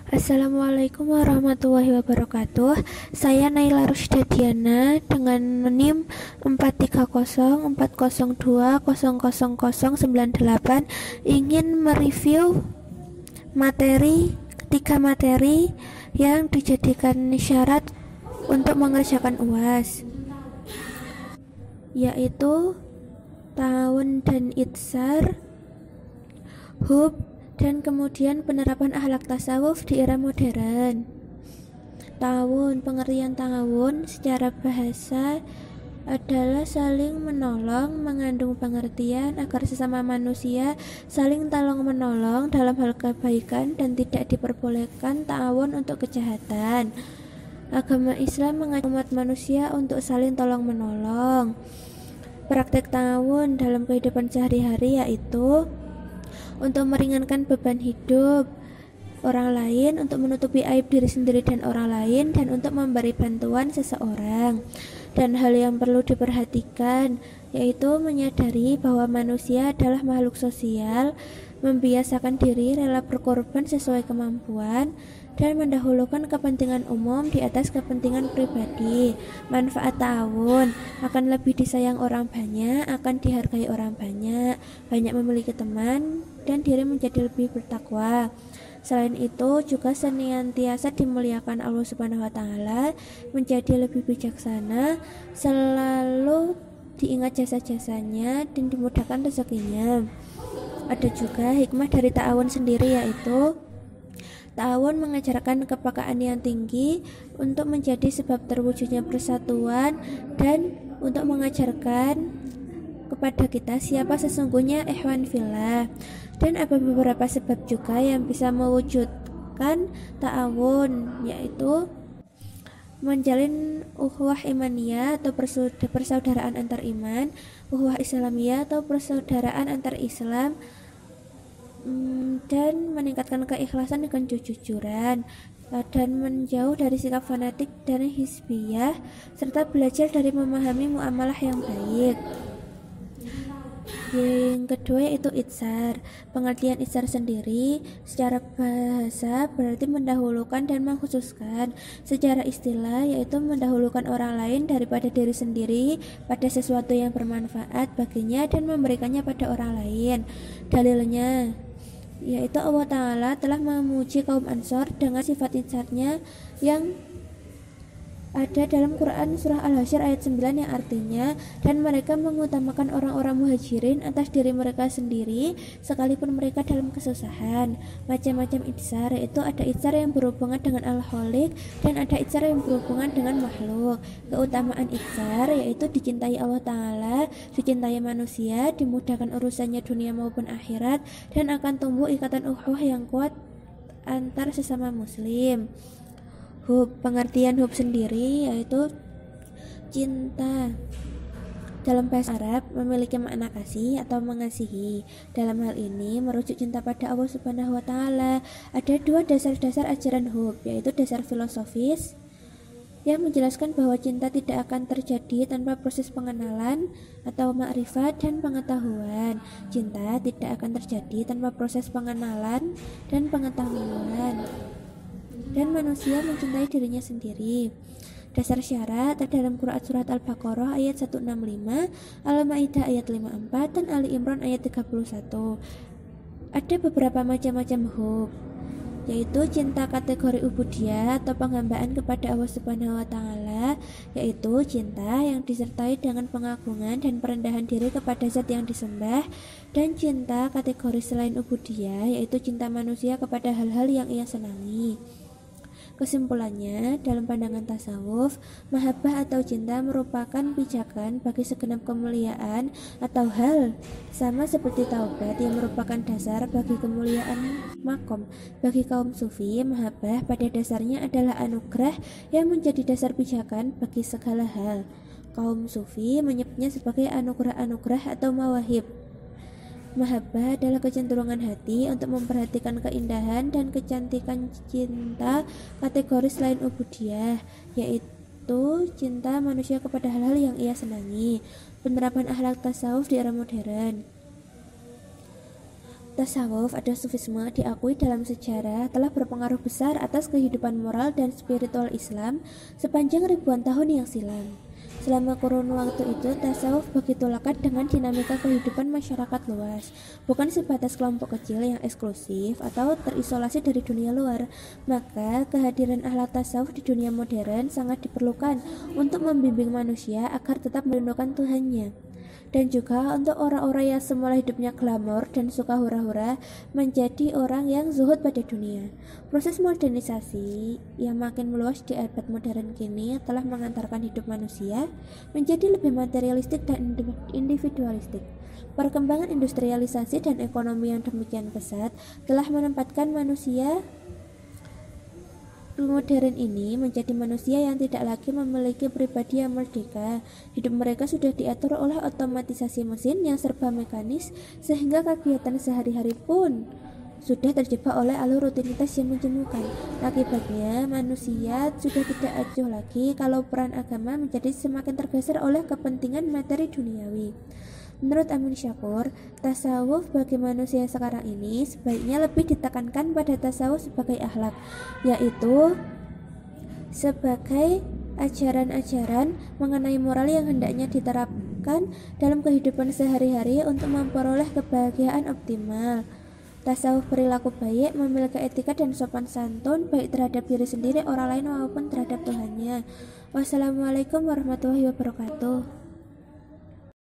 Assalamualaikum warahmatullahi wabarakatuh. Saya Naila Rusdadiana dengan NIM 4304002000098 ingin mereview tiga materi yang dijadikan syarat untuk mengerjakan UAS, yaitu ta'awun dan itsar, hub, dan kemudian penerapan akhlak tasawuf di era modern. Ta'awun, pengertian ta'awun secara bahasa adalah saling menolong, mengandung pengertian agar sesama manusia saling tolong menolong dalam hal kebaikan dan tidak diperbolehkan ta'awun untuk kejahatan. Agama Islam mengajak umat manusia untuk saling tolong menolong. Praktek ta'awun dalam kehidupan sehari-hari yaitu untuk meringankan beban hidup orang lain, untuk menutupi aib diri sendiri dan orang lain, dan untuk memberi bantuan seseorang. Dan hal yang perlu diperhatikan yaitu menyadari bahwa manusia adalah makhluk sosial, membiasakan diri rela berkorban sesuai kemampuan, dan mendahulukan kepentingan umum di atas kepentingan pribadi. Manfaat ta'awun akan lebih disayang orang banyak, akan dihargai orang banyak, banyak memiliki teman, dan diri menjadi lebih bertakwa. Selain itu juga senantiasa dimuliakan Allah Subhanahu wa taala, menjadi lebih bijaksana, selalu diingat jasa-jasanya dan dimudahkan rezekinya. Ada juga hikmah dari ta'awun sendiri, yaitu ta'awun mengajarkan kepekaan yang tinggi untuk menjadi sebab terwujudnya persatuan dan untuk mengajarkan kepada kita siapa sesungguhnya ikhwan fillah. Dan ada beberapa sebab juga yang bisa mewujudkan ta'awun, yaitu menjalin ukhuwah imaniyah atau persaudaraan antar iman, ukhuwah islamiyah atau persaudaraan antar Islam, dan meningkatkan keikhlasan dengan kejujuran, dan menjauh dari sikap fanatik dan hizbiyah, serta belajar dari memahami muamalah yang baik. Yang kedua yaitu itsar. Pengertian itsar sendiri secara bahasa berarti mendahulukan dan mengkhususkan. Secara istilah yaitu mendahulukan orang lain daripada diri sendiri pada sesuatu yang bermanfaat baginya dan memberikannya pada orang lain. Dalilnya yaitu Allah Ta'ala telah memuji kaum Ansor dengan sifat itsarnya yang ada dalam Quran surah Al-Hasyr ayat 9, yang artinya, dan mereka mengutamakan orang-orang muhajirin atas diri mereka sendiri sekalipun mereka dalam kesusahan. Macam-macam itsar, yaitu ada itsar yang berhubungan dengan Al-Khaliq dan ada itsar yang berhubungan dengan makhluk. Keutamaan itsar yaitu dicintai Allah Ta'ala, dicintai manusia, dimudahkan urusannya dunia maupun akhirat, dan akan tumbuh ikatan ukhuwah yang kuat antar sesama muslim. Hub, pengertian hub sendiri yaitu cinta. Dalam bahasa Arab memiliki makna kasih atau mengasihi. Dalam hal ini merujuk cinta pada Allah Subhanahu wa taala. Ada dua dasar-dasar ajaran hub, yaitu dasar filosofis yang menjelaskan bahwa cinta tidak akan terjadi tanpa proses pengenalan atau ma'rifat dan pengetahuan. Cinta tidak akan terjadi tanpa proses pengenalan dan pengetahuan, dan manusia mencintai dirinya sendiri. Dasar syarat dalam Quran surat Al-Baqarah ayat 165, Al-Maidah ayat 54, dan Ali Imran ayat 31. Ada beberapa macam-macam hub, yaitu cinta kategori ubudiyah atau penghambaan kepada Allah Subhanahu wa taala, yaitu cinta yang disertai dengan pengagungan dan perendahan diri kepada zat yang disembah, dan cinta kategori selain ubudiyah, yaitu cinta manusia kepada hal-hal yang ia senangi. Kesimpulannya, dalam pandangan tasawuf, mahabbah atau cinta merupakan pijakan bagi segenap kemuliaan atau hal, sama seperti taubat yang merupakan dasar bagi kemuliaan makom. Bagi kaum sufi, mahabbah pada dasarnya adalah anugerah yang menjadi dasar pijakan bagi segala hal. Kaum sufi menyebutnya sebagai anugerah-anugerah atau mawahib. Mahabbah adalah kecenderungan hati untuk memperhatikan keindahan dan kecantikan cinta kategori selain ubudiyah, yaitu cinta manusia kepada hal-hal yang ia senangi. Penerapan akhlak tasawuf di era modern. Tasawuf atau sufisme diakui dalam sejarah telah berpengaruh besar atas kehidupan moral dan spiritual Islam sepanjang ribuan tahun yang silam. Selama kurun waktu itu, tasawuf begitu lekat dengan dinamika kehidupan masyarakat luas, bukan sebatas kelompok kecil yang eksklusif atau terisolasi dari dunia luar. Maka, kehadiran ahlak tasawuf di dunia modern sangat diperlukan untuk membimbing manusia agar tetap merindukan Tuhannya. Dan juga untuk orang-orang yang semula hidupnya glamor dan suka hura-hura menjadi orang yang zuhud pada dunia. Proses modernisasi yang makin meluas di abad modern kini telah mengantarkan hidup manusia menjadi lebih materialistik dan individualistik. Perkembangan industrialisasi dan ekonomi yang demikian pesat telah menempatkan manusia modern ini menjadi manusia yang tidak lagi memiliki pribadi yang merdeka. Hidup mereka sudah diatur oleh otomatisasi mesin yang serba mekanis, sehingga kegiatan sehari-hari pun sudah terjebak oleh alur rutinitas yang menjenuhkan. Akibatnya, manusia sudah tidak acuh lagi kalau peran agama menjadi semakin tergeser oleh kepentingan materi duniawi. Menurut Amin Syukur, tasawuf bagi manusia sekarang ini sebaiknya lebih ditekankan pada tasawuf sebagai akhlak, yaitu sebagai ajaran-ajaran mengenai moral yang hendaknya diterapkan dalam kehidupan sehari-hari untuk memperoleh kebahagiaan optimal. Tasawuf perilaku baik, memiliki etika dan sopan santun baik terhadap diri sendiri, orang lain maupun terhadap Tuhannya. Wassalamualaikum warahmatullahi wabarakatuh.